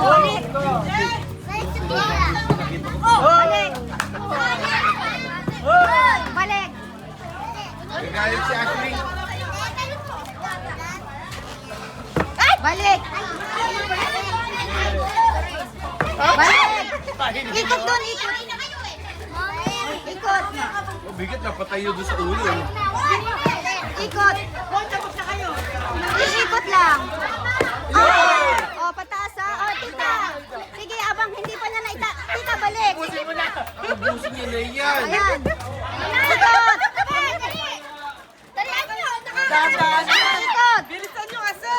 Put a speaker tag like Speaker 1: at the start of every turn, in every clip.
Speaker 1: Balik. Balik. Balik.
Speaker 2: Nagalit si Ashley.
Speaker 1: Balik. Balik. Ikot doon, ikot. Ikot.
Speaker 2: Oh, bigat na patayo doon sa ulo.
Speaker 1: Ikot. Ikot lang. Oh, pataas ha. Oh, tita. Sige, abang hindi pa niya naita. Tita, balik.
Speaker 2: Abusin niya na yan.
Speaker 1: Ayan. Ikot. Ikot.
Speaker 3: Bilisan nyo kasi!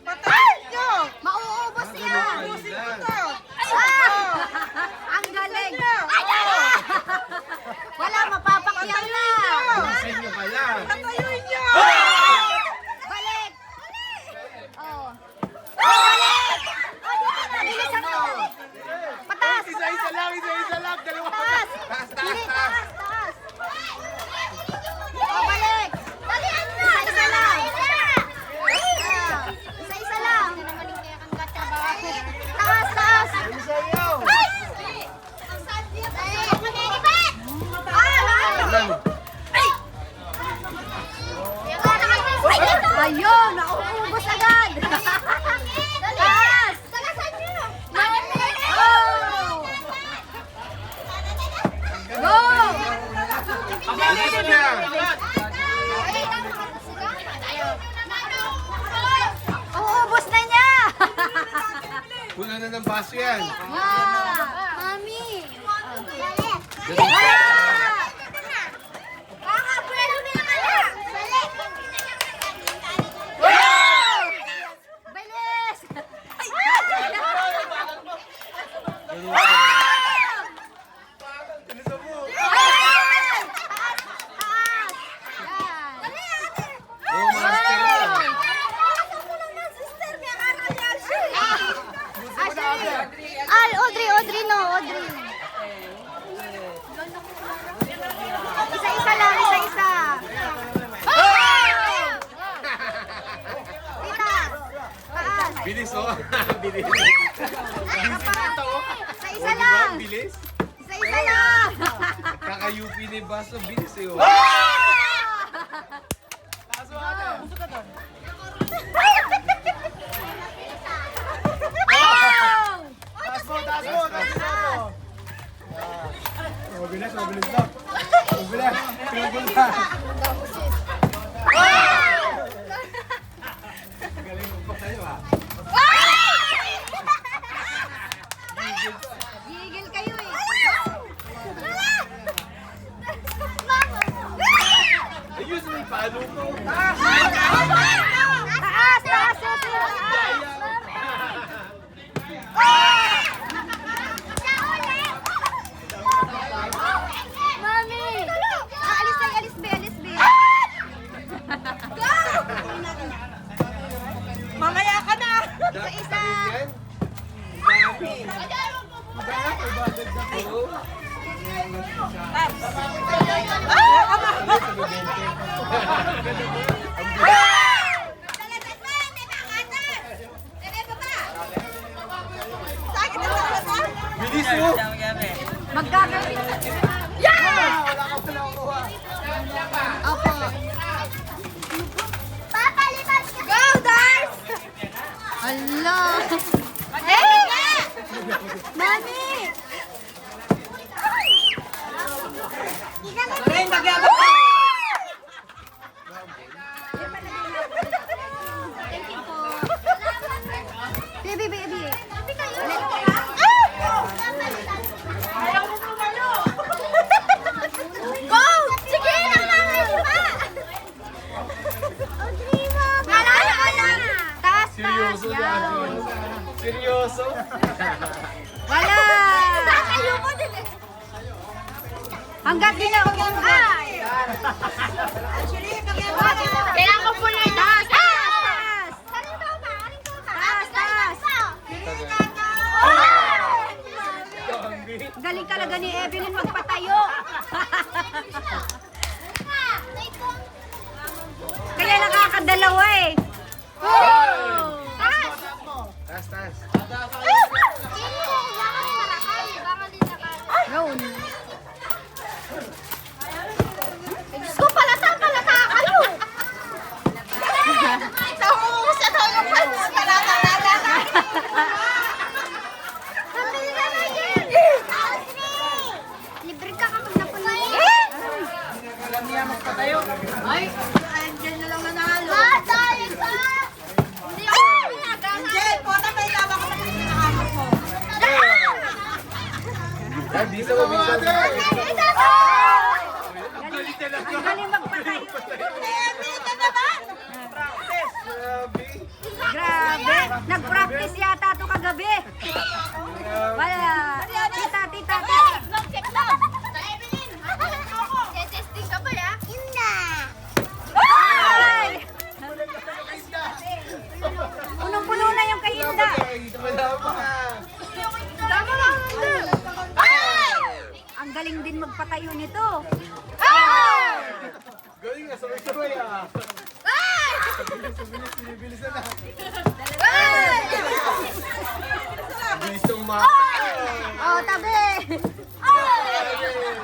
Speaker 3: Patayin nyo!
Speaker 1: Mauubos niya.
Speaker 3: Ubusin ko to!
Speaker 1: Ang galing. Wala, mapapakyaw na.
Speaker 2: Abusin niyo pala.
Speaker 3: Patayuin nyo!
Speaker 1: Balik. Oh. Balik. Oh, dito na. Bilisan mo. Pataas.
Speaker 2: Isa-isa lang, isa-isa lang. Dalawa.
Speaker 1: Taas.
Speaker 2: Taas,
Speaker 1: Hindi,
Speaker 2: taas, taas.
Speaker 1: taas, taas. Oh, balik. Isa-isa lang. Isa-isa lang. Taas, taas. Ayun, nauubos agad. Taas. Go. Go.
Speaker 2: Abusin niya.
Speaker 1: Uubos na niya.
Speaker 2: Kuna na ng baso yan.
Speaker 1: Mami. Bilis.
Speaker 2: Bilisan mo. Oh, master na.
Speaker 1: Audrey, no, Audrey. Isa-isa lang, isa-isa. Tita, taas.
Speaker 2: Bilis oh. Bilis.
Speaker 1: Ano pa? Isa-isa
Speaker 2: Oh, diba?
Speaker 1: lang.
Speaker 2: Bilis.
Speaker 1: Isa-isa lang.
Speaker 2: Kaka-UP ni Baso. Bilis eh oh.
Speaker 1: Taas mo, taas mo, taas mo.
Speaker 2: Mabilis, mabilis na. Mabilis. Mabilis na. Galing mo pa tayo ha.
Speaker 1: Gigil kayo eh.
Speaker 2: Ayun, may palo ko.
Speaker 1: Taas, taas, taas. Mami! Alis tayo, alis be, alis be. Go!
Speaker 3: Mamaya ka na!
Speaker 1: Isa-isa.
Speaker 2: Bilis mo.
Speaker 1: Magkakabit. Yeah! Opo. Go, Dars! Ala! Hey! Mami!
Speaker 3: Ren, magyabang ka!
Speaker 1: Thank you po. Baby, baby. Go! Sige, taas, taas.
Speaker 2: Seryoso na.
Speaker 1: Yan.
Speaker 2: Seryoso.
Speaker 1: Wala! Hanggat di na ay! Kailangan ko po na taas! Taas! Taas! Taas! Galing talaga ni Evelyn magpatayo. Kaya nakakadalawa eh. Oh! Taas!
Speaker 2: Taas, taas.
Speaker 1: Libre ka kapag napunin.
Speaker 3: Ay, andyan na lang nanalo.
Speaker 1: Dahil ka! Hindi ako pinagamit.
Speaker 3: Angel, pota may lawa ko na pinakahamot mo.
Speaker 2: Ay, bisa mo, bisa mo.
Speaker 1: Ang galing magpatay. Grabe. Nag-practice yata ito kagabi. Wala. Tita, tita, tita. Testing ka ba ya? Hindi. Ay! Punong-puno na yung kahinda. Tama lang. Ang galing din magpatayo nito.
Speaker 2: Galing nga, sabay-sabay ah. Bilis na. Bilis ng
Speaker 1: Oh, tabi.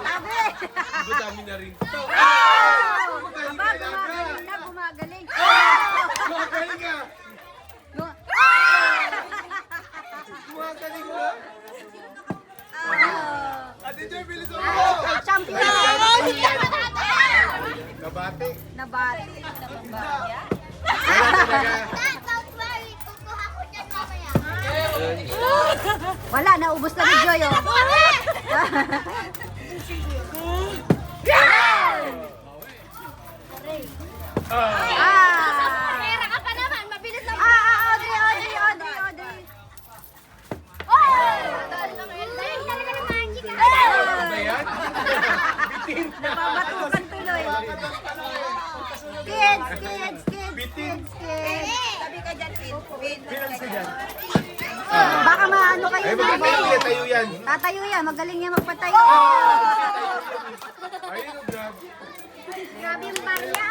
Speaker 1: Tabi.
Speaker 2: Dami na rin.
Speaker 1: Aba, gumagaling na, gumagaling.
Speaker 2: Magaling ka!
Speaker 1: Gu-
Speaker 2: Magaling ka! Ate Joy, bilis mo!
Speaker 1: Champion.
Speaker 2: Kabate.
Speaker 1: Nabati.
Speaker 2: Wala talaga.
Speaker 1: Wala, naubos na ni Joy. Oh. Ah!
Speaker 4: Pera ka pa naman, mabilis lang.
Speaker 1: Audrey.
Speaker 2: Ano yan?
Speaker 1: Nababatukan tuloy. Kids.
Speaker 3: Sabi ka dyan, Pin.
Speaker 2: Bilang sa dyan.
Speaker 1: Baka maano kayo
Speaker 2: Ay,
Speaker 1: na.
Speaker 2: magpapalila tayo yan.
Speaker 1: Tatayo yan, magaling yan magpatayo.
Speaker 2: Ayun, oh, grabe.
Speaker 1: Grabe yung barya.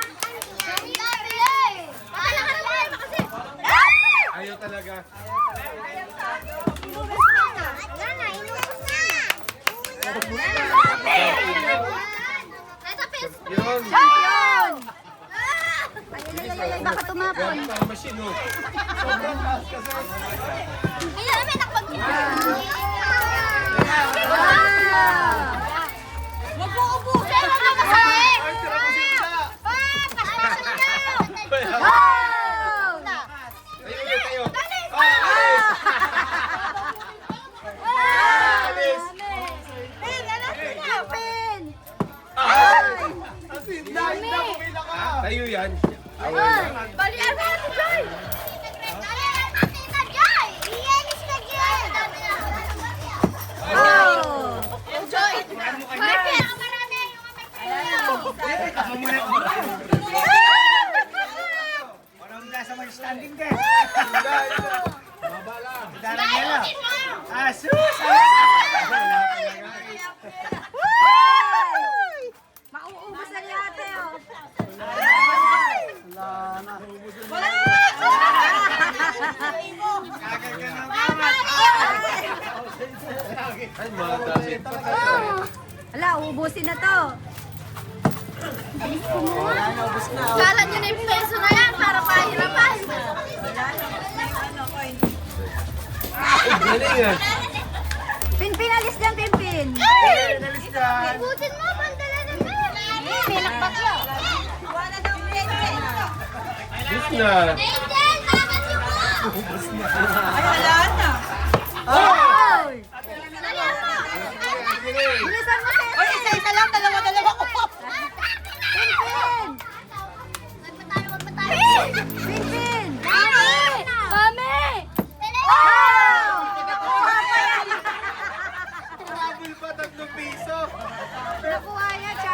Speaker 2: Ayaw talaga. Yun.
Speaker 1: Champion! Ay, baka tumapon.
Speaker 2: Grabe para machine, oh. Sobrang taas kasi. Ay, tira mo sila. Ayun, tayo. Alis.
Speaker 1: Pin!
Speaker 2: Asin, dahil na, pumila ka. Tayo yan.
Speaker 4: Balian mo ito, Joy!
Speaker 1: Oh!
Speaker 4: Joy! Perfect!
Speaker 1: Mauubos na ni ate, oh.
Speaker 2: Ay, mga dami.
Speaker 1: Hala, uubusin na to.
Speaker 4: Kala nyo na yung peso na yan para pahirapan.
Speaker 2: Galing ah.
Speaker 1: Pin-pinalis dyan, Pin-pin.
Speaker 2: Alis ka.
Speaker 4: Butin mo, pandala na ba? May nakbakyo.
Speaker 2: Bis na.
Speaker 4: Angel, talagan nyo mo!